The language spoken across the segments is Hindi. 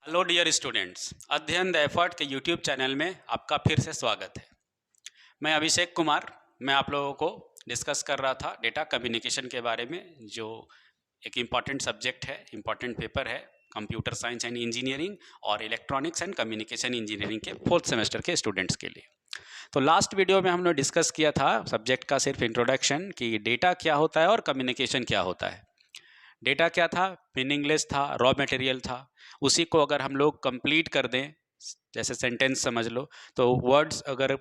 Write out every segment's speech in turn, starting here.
हेलो डियर स्टूडेंट्स, अध्ययन द एफर्ट के यूट्यूब चैनल में आपका फिर से स्वागत है। मैं अभिषेक कुमार। मैं आप लोगों को डिस्कस कर रहा था डेटा कम्युनिकेशन के बारे में, जो एक इम्पॉर्टेंट सब्जेक्ट है, इम्पॉर्टेंट पेपर है कंप्यूटर साइंस एंड इंजीनियरिंग और इलेक्ट्रॉनिक्स एंड कम्युनिकेशन इंजीनियरिंग के 4th सेमेस्टर के स्टूडेंट्स के लिए। तो लास्ट वीडियो में हमने डिस्कस किया था सब्जेक्ट का सिर्फ इंट्रोडक्शन कि डेटा क्या होता है और कम्युनिकेशन क्या होता है। डेटा क्या था? मीनिंगलेस था, रॉ मटेरियल था। उसी को अगर हम लोग कंप्लीट कर दें, जैसे सेंटेंस समझ लो, तो वर्ड्स अगर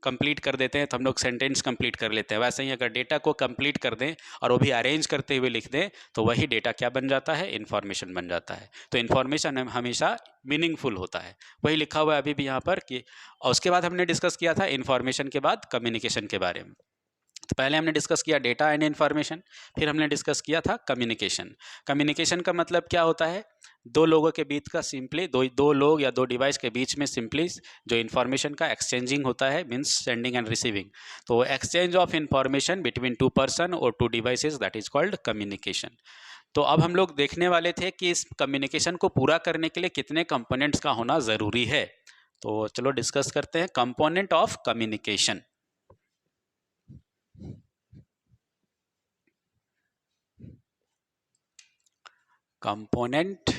कंप्लीट कर देते हैं तो हम लोग सेंटेंस कंप्लीट कर लेते हैं। वैसे ही अगर डेटा को कंप्लीट कर दें और वो भी अरेंज करते हुए लिख दें तो वही डेटा क्या बन जाता है? इन्फॉर्मेशन बन जाता है। तो इन्फॉर्मेशन हमेशा मीनिंगफुल होता है। वही लिखा हुआ है अभी भी यहाँ पर कि, और उसके बाद हमने डिस्कस किया था इन्फॉर्मेशन के बाद कम्युनिकेशन के बारे में। तो पहले हमने डिस्कस किया डेटा एंड इन्फॉर्मेशन, फिर हमने डिस्कस किया था कम्युनिकेशन। कम्युनिकेशन का मतलब क्या होता है? दो लोगों के बीच का सिंपली दो लोग या दो डिवाइस के बीच में सिंपली जो इन्फॉर्मेशन का एक्सचेंजिंग होता है, मीन्स सेंडिंग एंड रिसीविंग। तो exchange of information between two person और two devices, that is called communication. तो अब हम लोग देखने वाले थे कि इस कम्युनिकेशन को पूरा करने के लिए कितने कंपोनेंट्स का होना ज़रूरी है। तो चलो डिस्कस करते हैं component of communication. Component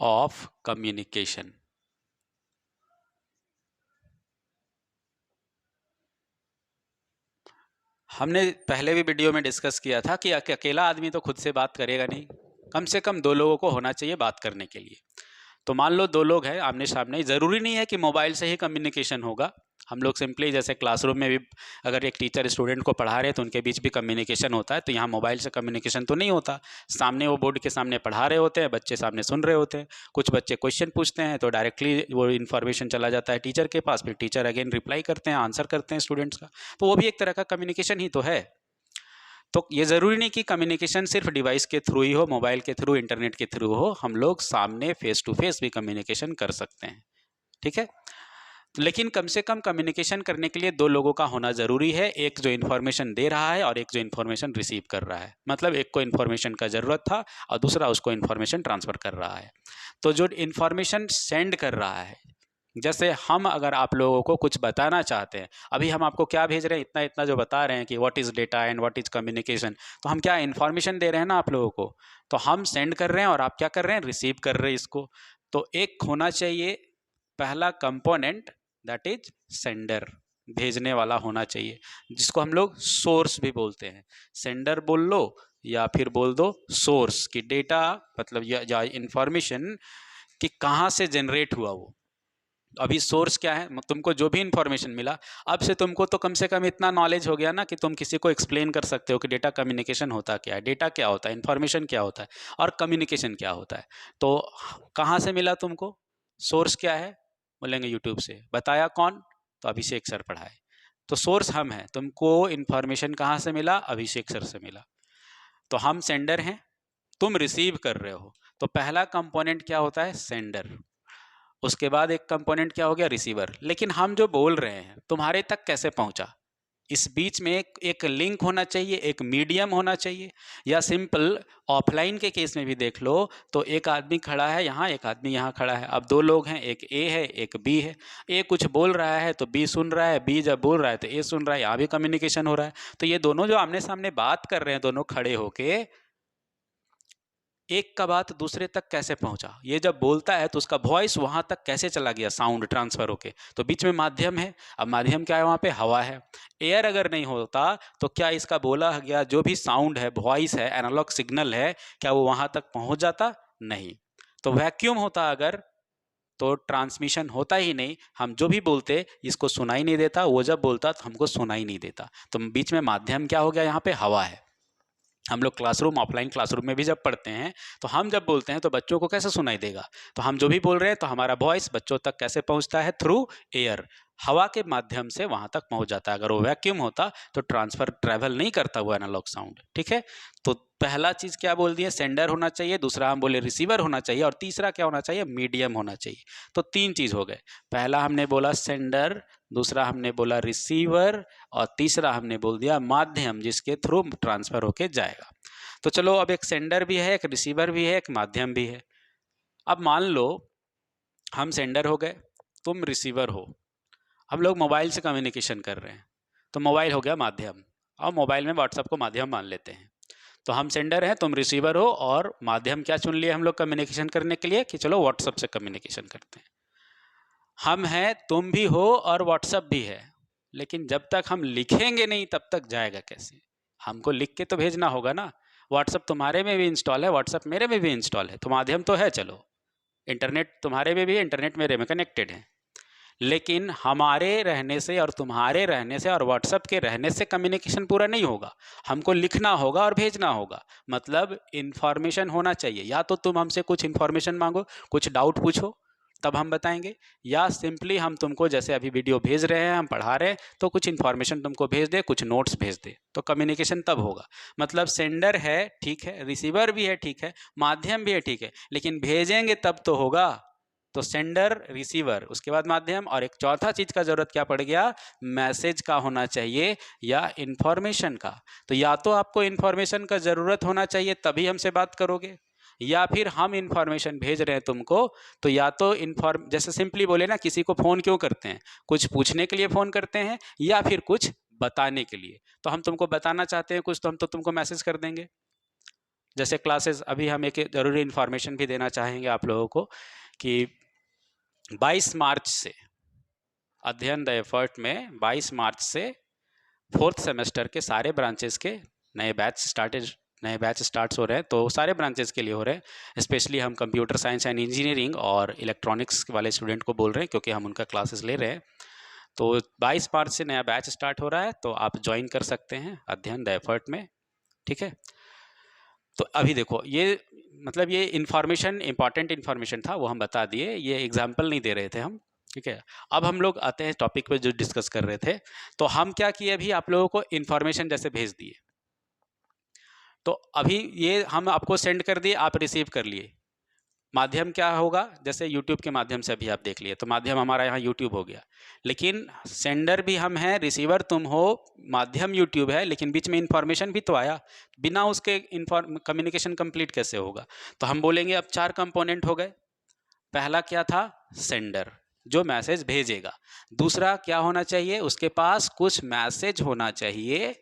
of communication. हमने पहले भी वीडियो में डिस्कस किया था कि अकेला आदमी तो खुद से बात करेगा नहीं, कम से कम दो लोगों को होना चाहिए बात करने के लिए। तो मान लो दो लोग हैं आमने सामने, ज़रूरी नहीं है कि मोबाइल से ही कम्युनिकेशन होगा। हम लोग सिंपली जैसे क्लासरूम में भी अगर एक टीचर स्टूडेंट को पढ़ा रहे हैं तो उनके बीच भी कम्युनिकेशन होता है। तो यहाँ मोबाइल से कम्युनिकेशन तो नहीं होता। सामने वो बोर्ड के सामने पढ़ा रहे होते हैं, बच्चे सामने सुन रहे होते हैं। कुछ बच्चे क्वेश्चन पूछते हैं तो डायरेक्टली वो इन्फॉर्मेशन चला जाता है टीचर के पास, फिर टीचर अगेन रिप्लाई करते हैं, आंसर करते हैं स्टूडेंट्स का। तो वो भी एक तरह का कम्युनिकेशन ही तो है। तो ये ज़रूरी नहीं कि कम्युनिकेशन सिर्फ डिवाइस के थ्रू ही हो, मोबाइल के थ्रू, इंटरनेट के थ्रू हो। हम लोग सामने फेस टू फेस भी कम्युनिकेशन कर सकते हैं, ठीक है। लेकिन कम से कम कम्युनिकेशन करने के लिए दो लोगों का होना ज़रूरी है, एक जो इन्फॉर्मेशन दे रहा है और एक जो इन्फॉर्मेशन रिसीव कर रहा है। मतलब एक को इन्फॉर्मेशन का ज़रूरत था और दूसरा उसको इन्फॉर्मेशन ट्रांसफ़र कर रहा है। तो जो इन्फॉर्मेशन सेंड कर रहा है, जैसे हम अगर आप लोगों को कुछ बताना चाहते हैं, अभी हम आपको क्या भेज रहे हैं, इतना इतना जो बता रहे हैं कि what is data and what is communication, तो हम क्या इन्फॉर्मेशन दे रहे हैं ना आप लोगों को। तो हम सेंड कर रहे हैं और आप क्या कर रहे हैं? रिसीव कर रहे हैं इसको। तो एक होना चाहिए पहला कंपोनेंट, दैट इज सेंडर, भेजने वाला होना चाहिए, जिसको हम लोग सोर्स भी बोलते हैं। सेंडर बोल लो या फिर बोल दो सोर्स, की डेटा मतलब या इंफॉर्मेशन कि कहाँ से जनरेट हुआ वो। अभी सोर्स क्या है? तुमको जो भी इंफॉर्मेशन मिला, अब से तुमको तो कम से कम इतना नॉलेज हो गया ना कि तुम किसी को एक्सप्लेन कर सकते हो कि डेटा कम्युनिकेशन होता क्या है, डेटा क्या होता है, इंफॉर्मेशन क्या होता है और कम्युनिकेशन क्या होता है। तो कहाँ से मिला तुमको? सोर्स क्या है? बोलेंगे यूट्यूब से। बताया कौन? तो अभिषेक सर पढ़ाए। तो सोर्स हम हैं। तुमको इन्फॉर्मेशन कहाँ से मिला? अभिषेक सर से मिला। तो हम सेंडर हैं, तुम रिसीव कर रहे हो। तो पहला कंपोनेंट क्या होता है? सेंडर। उसके बाद एक कंपोनेंट क्या हो गया? रिसीवर। लेकिन हम जो बोल रहे हैं तुम्हारे तक कैसे पहुंचा? इस बीच में एक लिंक होना चाहिए, एक मीडियम होना चाहिए। या सिंपल ऑफलाइन के केस में भी देख लो तो एक आदमी खड़ा है यहाँ, एक आदमी यहाँ खड़ा है। अब दो लोग हैं, एक ए है एक बी है। ए कुछ बोल रहा है तो बी सुन रहा है, बी जब बोल रहा है तो ए सुन रहा है, यहाँ भी कम्युनिकेशन हो रहा है। तो ये दोनों जो आमने सामने बात कर रहे हैं, दोनों खड़े होके, एक का बात दूसरे तक कैसे पहुंचा? ये जब बोलता है तो उसका वॉइस वहां तक कैसे चला गया, साउंड ट्रांसफर होके? तो बीच में माध्यम है। अब माध्यम क्या है? वहां पे हवा है। एयर अगर नहीं होता तो क्या इसका बोला गया जो भी साउंड है, वॉइस है, एनालॉग सिग्नल है, क्या वो वहां तक पहुंच जाता? नहीं। तो वैक्यूम होता अगर, तो ट्रांसमिशन होता ही नहीं। हम जो भी बोलते इसको सुनाई नहीं देता, वो जब बोलता तो हमको सुनाई नहीं देता। तो बीच में माध्यम क्या हो गया? यहाँ पे हवा है। हम लोग क्लासरूम, ऑफलाइन क्लासरूम में भी जब पढ़ते हैं तो हम जब बोलते हैं तो बच्चों को कैसे सुनाई देगा? तो हम जो भी बोल रहे हैं तो हमारा वॉइस बच्चों तक कैसे पहुंचता है? थ्रू एयर, हवा के माध्यम से वहां तक पहुंच जाता है। अगर वो वैक्यूम होता तो ट्रांसफर, ट्रैवल नहीं करता वो एनालॉग साउंड, ठीक है। तो पहला चीज क्या बोल दिए? सेंडर होना चाहिए, दूसरा हम बोले रिसीवर होना चाहिए, और तीसरा क्या होना चाहिए? मीडियम होना चाहिए। तो तीन चीज हो गए। पहला हमने बोला सेंडर, दूसरा हमने बोला रिसीवर, और तीसरा हमने बोल दिया माध्यम, जिसके थ्रू ट्रांसफर होके जाएगा। तो चलो अब एक सेंडर भी है, एक रिसीवर भी है, एक माध्यम भी है। अब मान लो हम सेंडर हो गए, तुम रिसीवर हो, हम लोग मोबाइल से कम्युनिकेशन कर रहे हैं, तो मोबाइल हो गया माध्यम, और मोबाइल में व्हाट्सअप को माध्यम मान लेते हैं। तो हम सेंडर हैं, तुम रिसीवर हो, और माध्यम क्या चुन लिए हम लोग कम्युनिकेशन करने के लिए कि चलो व्हाट्सअप से कम्युनिकेशन करते हैं। हम हैं, तुम भी हो और व्हाट्सअप भी है, लेकिन जब तक हम लिखेंगे नहीं तब तक जाएगा कैसे? हमको लिख के तो भेजना होगा ना। व्हाट्सअप तुम्हारे में भी इंस्टॉल है, व्हाट्सअप मेरे में भी इंस्टॉल है, तो माध्यम तो है, चलो इंटरनेट तुम्हारे में भी है, इंटरनेट मेरे में कनेक्टेड है। लेकिन हमारे रहने से और तुम्हारे रहने से और व्हाट्सएप के रहने से कम्युनिकेशन पूरा नहीं होगा। हमको लिखना होगा और भेजना होगा, मतलब इन्फॉर्मेशन होना चाहिए। या तो तुम हमसे कुछ इन्फॉर्मेशन मांगो, कुछ डाउट पूछो, तब हम बताएंगे, या सिंपली हम तुमको जैसे अभी वीडियो भेज रहे हैं, हम पढ़ा रहे हैं, तो कुछ इन्फॉर्मेशन तुमको भेज दे, कुछ नोट्स भेज दे, तो कम्युनिकेशन तब होगा। मतलब सेंडर है ठीक है, रिसीवर भी है ठीक है, माध्यम भी है ठीक है, लेकिन भेजेंगे तब तो होगा। तो सेंडर, रिसीवर, उसके बाद माध्यम, और एक चौथा चीज का जरूरत क्या पड़ गया? मैसेज का होना चाहिए या इंफॉर्मेशन का। तो या तो आपको इंफॉर्मेशन का जरूरत होना चाहिए तभी हमसे बात करोगे, या फिर हम इंफॉर्मेशन भेज रहे हैं तुमको, तो या तो जैसे सिंपली बोले ना, किसी को फोन क्यों करते हैं? कुछ पूछने के लिए फोन करते हैं, या फिर कुछ बताने के लिए। तो हम तुमको बताना चाहते हैं कुछ, तो हम तो तुमको मैसेज कर देंगे। जैसे क्लासेस, अभी हम एक जरूरी इंफॉर्मेशन भी देना चाहेंगे आप लोगों को कि 22 मार्च से अध्ययन द एफर्ट में 22 मार्च से 4th सेमेस्टर के सारे ब्रांचेस के नए बैच स्टार्ट हो रहे हैं। तो सारे ब्रांचेस के लिए हो रहे हैं। स्पेशली हम कंप्यूटर साइंस एंड इंजीनियरिंग और इलेक्ट्रॉनिक्स वाले स्टूडेंट को बोल रहे हैं, क्योंकि हम उनका क्लासेस ले रहे हैं। तो 22 मार्च से नया बैच स्टार्ट हो रहा है, तो आप ज्वाइन कर सकते हैं अध्ययन द एफर्ट में, ठीक है। तो अभी देखो, ये मतलब ये इन्फॉर्मेशन, इंपॉर्टेंट इन्फॉर्मेशन था, वो हम बता दिए, ये एग्जाम्पल नहीं दे रहे थे हम, ठीक है। अब हम लोग आते हैं टॉपिक पे जो डिस्कस कर रहे थे। तो हम क्या किए, अभी आप लोगों को इन्फॉर्मेशन जैसे भेज दिए, तो अभी ये हम आपको सेंड कर दिए, आप रिसीव कर लिए। माध्यम क्या होगा? जैसे यूट्यूब के माध्यम से अभी आप देख लिए, तो माध्यम हमारा यहाँ यूट्यूब हो गया, लेकिन सेंडर भी हम हैं, रिसीवर तुम हो, माध्यम यूट्यूब है, लेकिन बीच में इंफॉर्मेशन भी तो आया। बिना उसके कम्युनिकेशन कंप्लीट कैसे होगा? तो हम बोलेंगे अब 4 कंपोनेंट हो गए। पहला क्या था? सेंडर, जो मैसेज भेजेगा। दूसरा क्या होना चाहिए? उसके पास कुछ मैसेज होना चाहिए,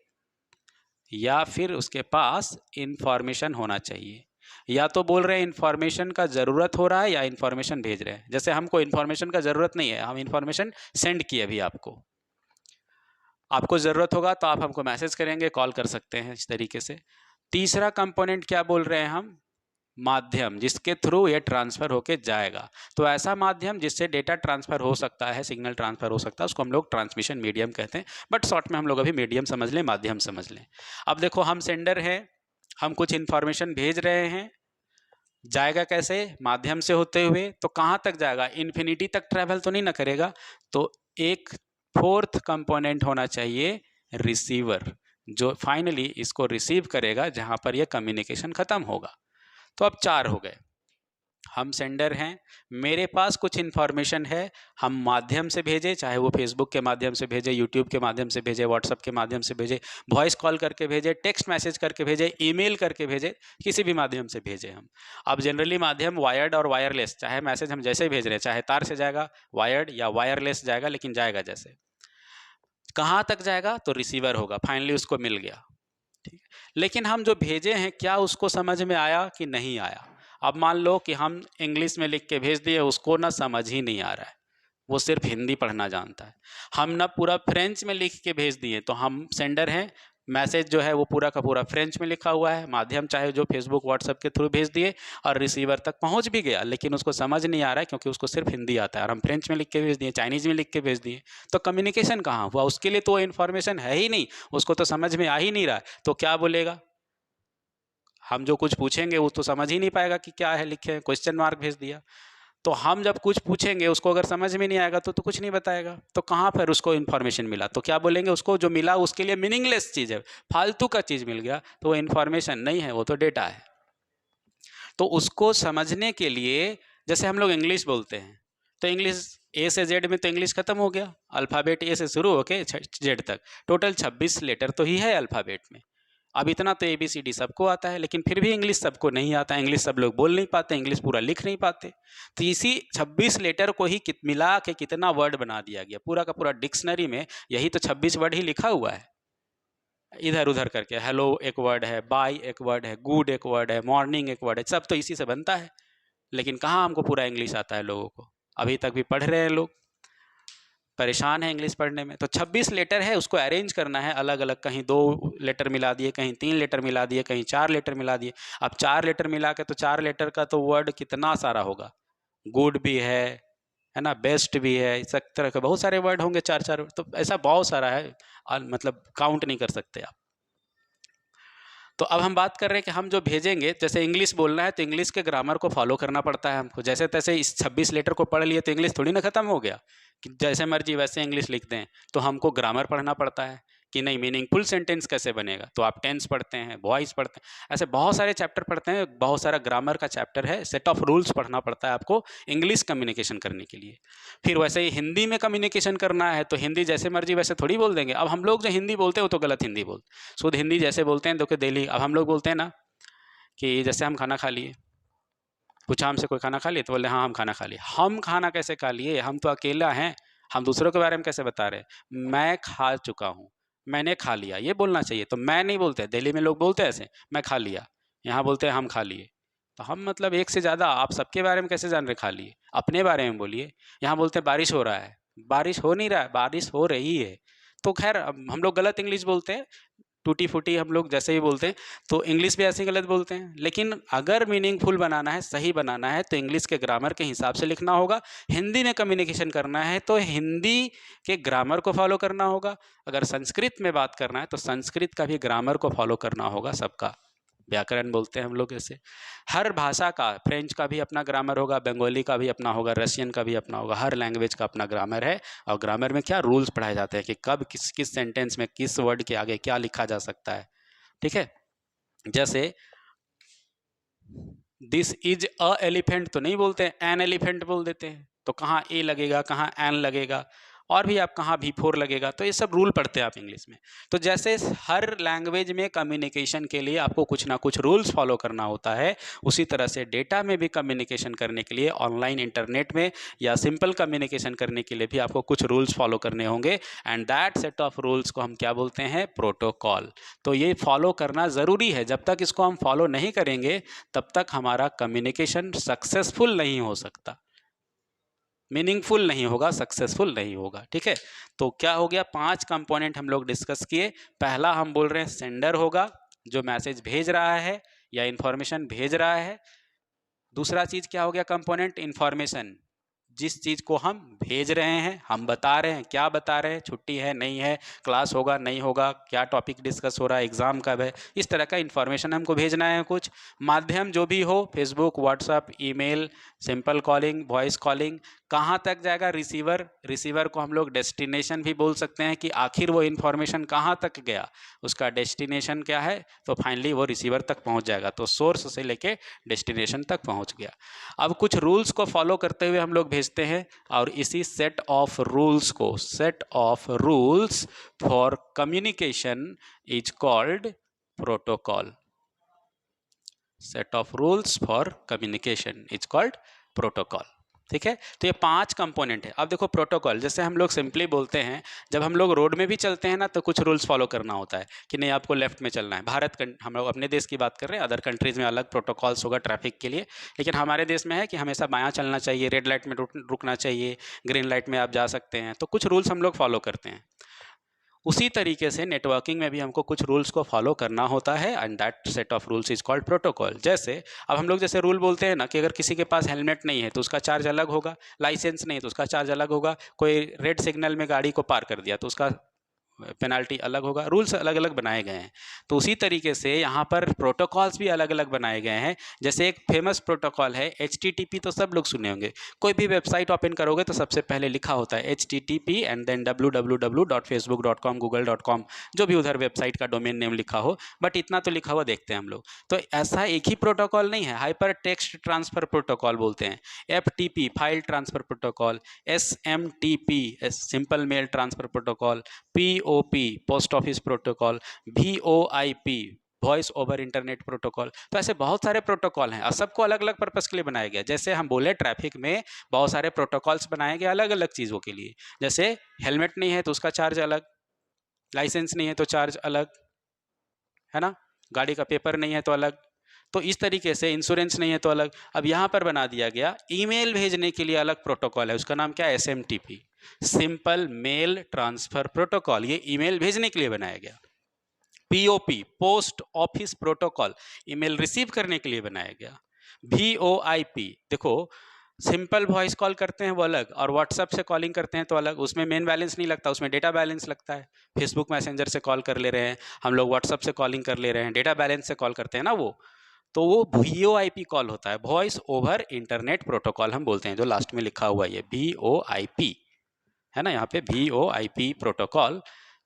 या फिर उसके पास इंफॉर्मेशन होना चाहिए। या तो बोल रहे हैं इन्फॉर्मेशन का ज़रूरत हो रहा है, या इन्फॉर्मेशन भेज रहे हैं। जैसे हमको इन्फॉर्मेशन का ज़रूरत नहीं है, हम इन्फॉर्मेशन सेंड किए अभी आपको। आपको ज़रूरत होगा तो आप हमको मैसेज करेंगे, कॉल कर सकते हैं इस तरीके से। तीसरा कंपोनेंट क्या बोल रहे हैं हम? माध्यम, जिसके थ्रू ये ट्रांसफ़र होके जाएगा। तो ऐसा माध्यम जिससे डेटा ट्रांसफ़र हो सकता है, सिग्नल ट्रांसफ़र हो सकता है, उसको हम लोग ट्रांसमिशन मीडियम कहते हैं। बट शॉर्ट में हम लोग अभी मीडियम समझ लें, माध्यम समझ लें। अब देखो, हम सेंडर हैं, हम कुछ इन्फॉर्मेशन भेज रहे हैं, जाएगा कैसे? माध्यम से होते हुए। तो कहाँ तक जाएगा? इन्फिनिटी तक ट्रैवल तो नहीं ना करेगा। तो एक 4th कंपोनेंट होना चाहिए, रिसीवर, जो फाइनली इसको रिसीव करेगा, जहाँ पर यह कम्युनिकेशन ख़त्म होगा। तो अब 4 हो गए। हम सेंडर हैं, मेरे पास कुछ इन्फॉर्मेशन है, हम माध्यम से भेजे, चाहे वो फेसबुक के माध्यम से भेजे, यूट्यूब के माध्यम से भेजे, व्हाट्सएप के माध्यम से भेजे, वॉइस कॉल करके भेजे, टेक्स्ट मैसेज करके भेजे, ईमेल करके भेजे, किसी भी माध्यम से भेजे हम। अब जनरली माध्यम वायर्ड और वायरलेस, चाहे मैसेज हम जैसे भेज रहे हैं, चाहे तार से जाएगा, वायर्ड या वायरलेस जाएगा, लेकिन जाएगा जैसे। कहाँ तक जाएगा? तो रिसीवर होगा, फाइनली उसको मिल गया, ठीक है। लेकिन हम जो भेजे हैं, क्या उसको समझ में आया कि नहीं आया? अब मान लो कि हम इंग्लिश में लिख के भेज दिए, उसको ना समझ ही नहीं आ रहा है, वो सिर्फ हिंदी पढ़ना जानता है। हम ना पूरा फ्रेंच में लिख के भेज दिए, तो हम सेंडर हैं, मैसेज जो है वो पूरा का पूरा फ्रेंच में लिखा हुआ है। माध्यम चाहे जो फेसबुक व्हाट्सएप के थ्रू भेज दिए, और रिसीवर तक पहुंच भी गया, लेकिन उसको समझ नहीं आ रहा है, क्योंकि उसको सिर्फ हिंदी आता है, और हम फ्रेंच में लिख के भेज दिए, चाइनीज़ में लिख के भेज दिए। तो कम्युनिकेशन कहाँ हुआ? उसके लिए तो इन्फॉर्मेशन है ही नहीं, उसको तो समझ में आ ही नहीं रहा है, तो क्या बोलेगा? हम जो कुछ पूछेंगे वो तो समझ ही नहीं पाएगा कि क्या है लिखे, क्वेश्चन मार्क भेज दिया। तो हम जब कुछ पूछेंगे, उसको अगर समझ में नहीं आएगा तो कुछ नहीं बताएगा। तो कहाँ पर उसको इन्फॉर्मेशन मिला? तो क्या बोलेंगे? उसको जो मिला उसके लिए मीनिंगलेस चीज़ है, फालतू का चीज़ मिल गया, तो वो इन्फॉर्मेशन नहीं है, वो तो डेटा है। तो उसको समझने के लिए, जैसे हम लोग इंग्लिश बोलते हैं, तो इंग्लिश ए से जेड में तो इंग्लिश खत्म हो गया, अल्फ़ाबेट ए से शुरू होके जेड तक टोटल 26 लेटर तो ही है अल्फ़ाबेट में। अब इतना तो ABCD सबको आता है, लेकिन फिर भी इंग्लिश सबको नहीं आता, इंग्लिश सब लोग बोल नहीं पाते, इंग्लिश पूरा लिख नहीं पाते। तो इसी 26 लेटर को ही मिला के कितना वर्ड बना दिया गया, पूरा का पूरा डिक्शनरी में यही तो 26 वर्ड ही लिखा हुआ है, इधर उधर करके। हेलो एक वर्ड है, बाय एक वर्ड है, गुड एक वर्ड है, मॉर्निंग एक वर्ड है, सब तो इसी से बनता है। लेकिन कहाँ हमको पूरा इंग्लिश आता है लोगों को, अभी तक भी पढ़ रहे हैं लोग, परेशान है इंग्लिश पढ़ने में। तो 26 लेटर है, उसको अरेंज करना है अलग अलग, कहीं 2 लेटर मिला दिए, कहीं 3 लेटर मिला दिए, कहीं 4 लेटर मिला दिए। अब 4 लेटर मिला के तो 4 लेटर का तो वर्ड कितना सारा होगा, गुड भी है ना, बेस्ट भी है, इस तरह के बहुत सारे वर्ड होंगे, 4-4, तो ऐसा बहुत सारा है, मतलब काउंट नहीं कर सकते आप। तो अब हम बात कर रहे हैं कि हम जो भेजेंगे, जैसे इंग्लिश बोलना है तो इंग्लिश के ग्रामर को फॉलो करना पड़ता है हमको। जैसे तैसे इस 26 लेटर को पढ़ लिए तो इंग्लिश थोड़ी ना ख़त्म हो गया कि जैसे मर्जी वैसे इंग्लिश लिख दें, तो हमको ग्रामर पढ़ना पड़ता है कि नहीं, मीनिंगफुल सेंटेंस कैसे बनेगा, तो आप टेंस पढ़ते हैं, वॉइस पढ़ते हैं, ऐसे बहुत सारे चैप्टर पढ़ते हैं, बहुत सारा ग्रामर का चैप्टर है, सेट ऑफ रूल्स पढ़ना पड़ता है आपको इंग्लिश कम्युनिकेशन करने के लिए। फिर वैसे ही हिंदी में कम्युनिकेशन करना है तो हिंदी जैसे मर्जी वैसे थोड़ी बोल देंगे। अब हम लोग जो हिंदी बोलते हैं वो तो गलत हिंदी बोलते, शुद्ध हिंदी जैसे बोलते हैं, देखो दिल्ली, अब हम लोग बोलते हैं ना कि जैसे हम खाना खा लिए, पूछा हमसे कोई खाना खा लिए, तो बोले हाँ हम खाना खा लिए। हम खाना कैसे खा लिए, हम तो अकेला हैं, हम दूसरों के बारे में कैसे बता रहे हैं, मैं खा चुका हूँ, मैंने खा लिया, ये बोलना चाहिए। तो मैं नहीं बोलते, दिल्ली में लोग बोलते हैं ऐसे, मैं खा लिया, यहाँ बोलते हैं हम खा लिए। तो हम मतलब एक से ज़्यादा, आप सबके बारे में कैसे जान रहे खा लिए, अपने बारे में बोलिए। यहाँ बोलते हैं बारिश हो रहा है, बारिश हो नहीं रहा है, बारिश हो रही है। तो खैर हम लोग गलत इंग्लिश बोलते हैं, टूटी फूटी हम लोग जैसे ही बोलते हैं, तो इंग्लिश भी ऐसे ही गलत बोलते हैं। लेकिन अगर मीनिंगफुल बनाना है, सही बनाना है, तो इंग्लिश के ग्रामर के हिसाब से लिखना होगा। हिंदी में कम्युनिकेशन करना है तो हिंदी के ग्रामर को फॉलो करना होगा। अगर संस्कृत में बात करना है तो संस्कृत का भी ग्रामर को फॉलो करना होगा, सबका व्याकरण बोलते हैं हम लोग ऐसे। हर भाषा का, फ्रेंच का भी अपना ग्रामर होगा, बंगाली का भी अपना होगा, रशियन का भी अपना होगा, हर लैंग्वेज का अपना ग्रामर है। और ग्रामर में क्या रूल्स पढ़ाए जाते हैं कि कब किस किस सेंटेंस में किस वर्ड के आगे क्या लिखा जा सकता है, ठीक है। जैसे दिस इज अ एलिफेंट तो नहीं बोलते हैं, एन एलिफेंट बोल देते हैं, तो कहाँ ए लगेगा, कहाँ एन लगेगा, और भी आप कहाँ V4 लगेगा, तो ये सब रूल पढ़ते हैं आप इंग्लिश में। तो जैसे हर लैंग्वेज में कम्युनिकेशन के लिए आपको कुछ ना कुछ रूल्स फॉलो करना होता है, उसी तरह से डेटा में भी कम्युनिकेशन करने के लिए, ऑनलाइन इंटरनेट में या सिंपल कम्युनिकेशन करने के लिए भी आपको कुछ रूल्स फॉलो करने होंगे। And that set of rules को हम क्या बोलते हैं, प्रोटोकॉल। तो ये फॉलो करना ज़रूरी है, जब तक इसको हम फॉलो नहीं करेंगे तब तक हमारा कम्युनिकेशन सक्सेसफुल नहीं हो सकता, मीनिंगफुल नहीं होगा, सक्सेसफुल नहीं होगा, ठीक है। तो क्या हो गया, 5 कंपोनेंट हम लोग डिस्कस किए। पहला हम बोल रहे हैं सेंडर होगा, जो मैसेज भेज रहा है या इंफॉर्मेशन भेज रहा है। दूसरा चीज़ क्या हो गया, कंपोनेंट इंफॉर्मेशन, जिस चीज़ को हम भेज रहे हैं, हम बता रहे हैं, क्या बता रहे हैं, छुट्टी है नहीं है, क्लास होगा नहीं होगा, क्या टॉपिक डिस्कस हो रहा है, एग्ज़ाम कब है, इस तरह का इन्फॉर्मेशन हमको भेजना है। कुछ माध्यम जो भी हो, Facebook, WhatsApp, email, simple calling, voice calling, कहाँ तक जाएगा, रिसीवर। रिसीवर को हम लोग डेस्टिनेशन भी बोल सकते हैं कि आखिर वो इन्फॉर्मेशन कहाँ तक गया, उसका डेस्टिनेशन क्या है, तो फाइनली वो रिसीवर तक पहुँच जाएगा। तो सोर्स से लेके डेस्टिनेशन तक पहुँच गया। अब कुछ रूल्स को फॉलो करते हुए हम लोग भेजते हैं, और इसी सेट ऑफ रूल्स को, set of rules for communication is called protocol. Set of rules for communication is called protocol, ठीक है। तो ये 5 कंपोनेंट है। अब देखो प्रोटोकॉल, जैसे हम लोग सिंपली बोलते हैं, जब हम लोग रोड में भी चलते हैं ना, तो कुछ रूल्स फॉलो करना होता है कि नहीं आपको लेफ्ट में चलना है। हम लोग अपने देश की बात कर रहे हैं, अदर कंट्रीज़ में अलग प्रोटोकॉल्स होगा ट्रैफिक के लिए, लेकिन हमारे देश में है कि हमेशा बायां चलना चाहिए, रेड लाइट में रुकना चाहिए, ग्रीन लाइट में आप जा सकते हैं। तो कुछ रूल्स हम लोग फॉलो करते हैं। उसी तरीके से नेटवर्किंग में भी हमको कुछ रूल्स को फॉलो करना होता है, and that set of rules is called protocol. जैसे अब हम लोग जैसे रूल बोलते हैं ना कि अगर किसी के पास हेलमेट नहीं है तो उसका चार्ज अलग होगा, लाइसेंस नहीं है तो उसका चार्ज अलग होगा, कोई रेड सिग्नल में गाड़ी को पार कर दिया तो उसका पेनाल्टी अलग होगा, रूल्स अलग अलग बनाए गए हैं। तो उसी तरीके से यहाँ पर प्रोटोकॉल्स भी अलग अलग बनाए गए हैं। जैसे एक फेमस प्रोटोकॉल है HTTP, तो सब लोग सुने होंगे। कोई भी वेबसाइट ओपन करोगे तो सबसे पहले लिखा होता है HTTP and then www.facebook.com, google.com, जो भी उधर वेबसाइट का डोमेन नेम लिखा हो, बट इतना तो लिखा हुआ देखते हैं हम लोग। तो ऐसा एक ही प्रोटोकॉल नहीं है, हाइपर टेक्स्ट ट्रांसफर प्रोटोकॉल बोलते हैं, FTP file transfer protocol, SMTP simple mail transfer protocol, POP post office protocol, VoIP voice over internet protocol. तो ऐसे बहुत सारे प्रोटोकॉल हैं और सबको अलग अलग पर्पज़ के लिए बनाया गया। जैसे हम बोले ट्रैफिक में बहुत सारे प्रोटोकॉल्स बनाए गए अलग अलग चीज़ों के लिए। जैसे हेलमेट नहीं है तो उसका चार्ज अलग, लाइसेंस नहीं है तो चार्ज अलग, है ना, गाड़ी का पेपर नहीं है तो अलग। तो इस तरीके से इंश्योरेंस नहीं है तो अलग। अब यहाँ पर बना दिया गया ईमेल भेजने के लिए अलग प्रोटोकॉल है, उसका नाम क्या है, SMTP, simple mail transfer protocol. ये ईमेल भेजने के लिए बनाया गया। POP, post office protocol, email receive करने के लिए बनाया गया। VoIP, देखो सिंपल वॉइस कॉल करते हैं वो अलग, और व्हाट्सएप से कॉलिंग करते हैं तो अलग। उसमें मेन बैलेंस नहीं लगता, उसमें डेटा बैलेंस लगता है। फेसबुक मैसेंजर से कॉल कर ले रहे हैं हम लोग, व्हाट्सएप से कॉलिंग कर ले रहे हैं, डेटा बैलेंस से कॉल करते हैं ना वो, तो वो VoIP कॉल होता है, वॉइस ओवर इंटरनेट प्रोटोकॉल हम बोलते हैं, जो लास्ट में लिखा हुआ है VoIP है ना, यहाँ पे VoIP प्रोटोकॉल।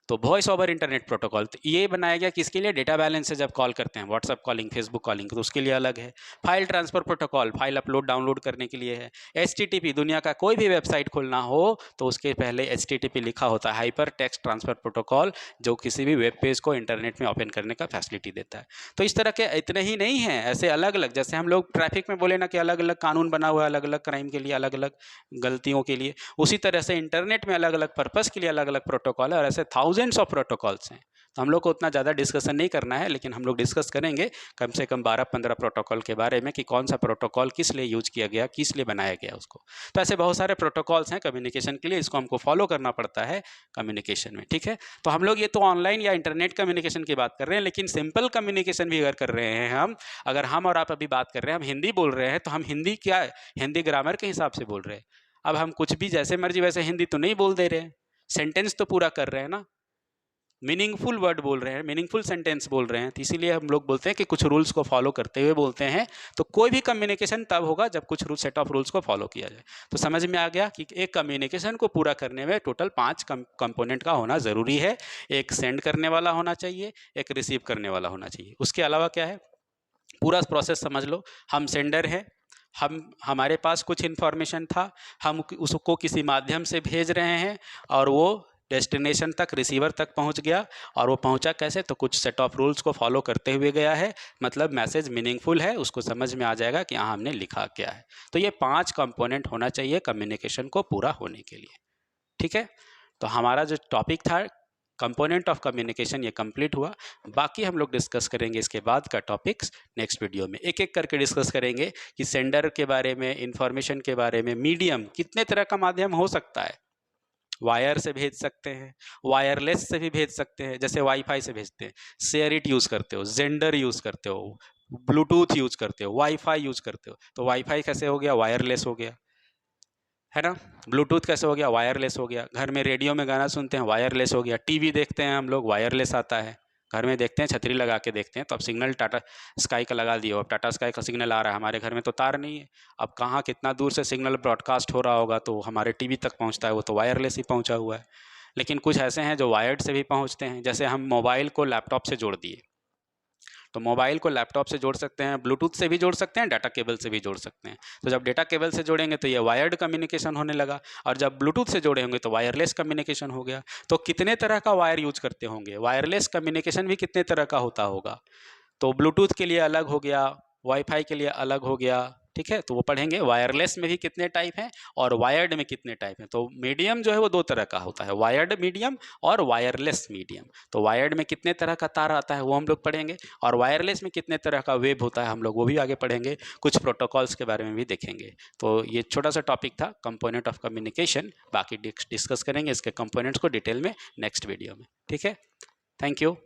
तो वॉइस ओवर इंटरनेट प्रोटोकॉल तो ये बनाया गया किसके लिए, डेटा बैलेंस से जब कॉल करते हैं, व्हाट्सएप कॉलिंग, फेसबुक कॉलिंग, तो उसके लिए अलग है। File transfer protocol, file upload download करने के लिए है। HTTP, दुनिया का कोई भी वेबसाइट खोलना हो तो उसके पहले HTTP लिखा होता है, हाइपर टेक्स्ट ट्रांसफर प्रोटोकॉल, जो किसी भी वेब पेज को इंटरनेट में ओपन करने का फैसिलिटी देता है। तो इस तरह के इतने ही नहीं हैं, ऐसे अलग अलग, जैसे हम लोग ट्रैफिक में बोले ना कि अलग अलग कानून बना हुआ है, अलग अलग क्राइम के लिए, अलग अलग गलतियों के लिए, उसी तरह से इंटरनेट में अलग अलग पर्पज़ के लिए अलग अलग प्रोटोकॉल है, और ऐसे थाउजेंड्स ऑफ प्रोटोकॉल्स हैं। तो हम लोग को उतना ज़्यादा डिस्कशन नहीं करना है, लेकिन हम लोग डिस्कस करेंगे कम से कम 12-15 प्रोटोकॉल के बारे में कि कौन सा प्रोटोकॉल किस लिए यूज किया गया, किस लिए बनाया गया उसको। तो ऐसे बहुत सारे प्रोटोकॉल्स हैं कम्युनिकेशन के लिए, इसको हमको फॉलो करना पड़ता है कम्युनिकेशन में, ठीक है। तो हम लोग ये तो ऑनलाइन या इंटरनेट कम्युनिकेशन की बात कर रहे हैं, लेकिन सिंपल कम्युनिकेशन भी अगर कर रहे हैं हम, अगर हम और आप अभी बात कर रहे हैं, हम हिंदी बोल रहे हैं, तो हम हिंदी क्या है, हिंदी ग्रामर के हिसाब से बोल रहे हैं। अब हम कुछ भी जैसे मर्जी वैसे हिंदी तो नहीं बोल दे रहे हैं, सेंटेंस तो पूरा कर रहे हैं ना, मीनिंगफुल वर्ड बोल रहे हैं, मीनिंगफुल सेंटेंस बोल रहे हैं। तो इसीलिए हम लोग बोलते हैं कि कुछ रूल्स को फॉलो करते हुए बोलते हैं। तो कोई भी कम्युनिकेशन तब होगा जब कुछ सेट ऑफ रूल्स को फॉलो किया जाए। तो समझ में आ गया कि एक कम्युनिकेशन को पूरा करने में टोटल 5 कंपोनेंट का होना ज़रूरी है। एक सेंड करने वाला होना चाहिए, एक रिसीव करने वाला होना चाहिए, उसके अलावा क्या है, पूरा प्रोसेस समझ लो। हम सेंडर हैं, हमारे पास कुछ इन्फॉर्मेशन था, हम उसको किसी माध्यम से भेज रहे हैं, और वो डेस्टिनेशन तक, रिसीवर तक पहुंच गया। और वो पहुंचा कैसे, तो कुछ सेट ऑफ रूल्स को फॉलो करते हुए गया है, मतलब मैसेज मीनिंगफुल है, उसको समझ में आ जाएगा कि हाँ हमने लिखा क्या है। तो ये 5 कंपोनेंट होना चाहिए कम्युनिकेशन को पूरा होने के लिए, ठीक है। तो हमारा जो टॉपिक था कंपोनेंट ऑफ कम्युनिकेशन, ये कंप्लीट हुआ। बाकी हम लोग डिस्कस करेंगे इसके बाद का टॉपिक्स नेक्स्ट वीडियो में, एक एक करके डिस्कस करेंगे कि सेंडर के बारे में, इंफॉर्मेशन के बारे में, मीडियम कितने तरह का माध्यम हो सकता है। वायर से भेज सकते हैं, वायरलेस से भी भेज सकते हैं, जैसे वाईफाई से भेजते हैं, शेयर इट यूज़ करते हो, जेंडर यूज़ करते हो, ब्लूटूथ यूज़ करते हो, वाईफाई यूज़ करते हो। तो वाईफाई कैसे हो गया, वायरलेस हो गया, है ना। ब्लूटूथ कैसे हो गया, वायरलेस हो गया। घर में रेडियो में गाना सुनते हैं, वायरलेस हो गया। टीवी देखते हैं हम लोग, वायरलेस आता है। घर में देखते हैं, छतरी लगा के देखते हैं, तो अब सिग्नल टाटा स्काई का लगा दिए, अब टाटा स्काई का सिग्नल आ रहा है, हमारे घर में तो तार नहीं है। अब कहाँ कितना दूर से सिग्नल ब्रॉडकास्ट हो रहा होगा तो हमारे टीवी तक पहुँचता है, वो तो वायरलेस ही पहुँचा हुआ है। लेकिन कुछ ऐसे हैं जो वायर्ड से भी पहुँचते हैं, जैसे हम मोबाइल को लैपटॉप से जोड़ दिए, तो मोबाइल को लैपटॉप से जोड़ सकते हैं, ब्लूटूथ से भी जोड़ सकते हैं, डाटा केबल से भी जोड़ सकते हैं। तो जब डाटा केबल से जोड़ेंगे तो ये वायर्ड कम्युनिकेशन होने लगा, और जब ब्लूटूथ से जोड़े होंगे तो वायरलेस कम्युनिकेशन हो गया। तो कितने तरह का वायर यूज करते होंगे, वायरलेस कम्युनिकेशन भी कितने तरह का होता होगा। तो ब्लूटूथ के लिए अलग हो गया, वाईफाई के लिए अलग हो गया, ठीक है। तो वो पढ़ेंगे वायरलेस में भी कितने टाइप हैं और वायर्ड में कितने टाइप हैं। तो मीडियम जो है वो 2 तरह का होता है, वायर्ड मीडियम और वायरलेस मीडियम। तो वायर्ड में कितने तरह का तार आता है वो हम लोग पढ़ेंगे, और वायरलेस में कितने तरह का वेव होता है हम लोग वो भी आगे पढ़ेंगे, कुछ प्रोटोकॉल्स के बारे में भी देखेंगे। तो ये छोटा सा टॉपिक था कंपोनेंट ऑफ कम्युनिकेशन, बाकी डिस्कस करेंगे इसके कंपोनेंट्स को डिटेल में नेक्स्ट वीडियो में, ठीक है। Thank you.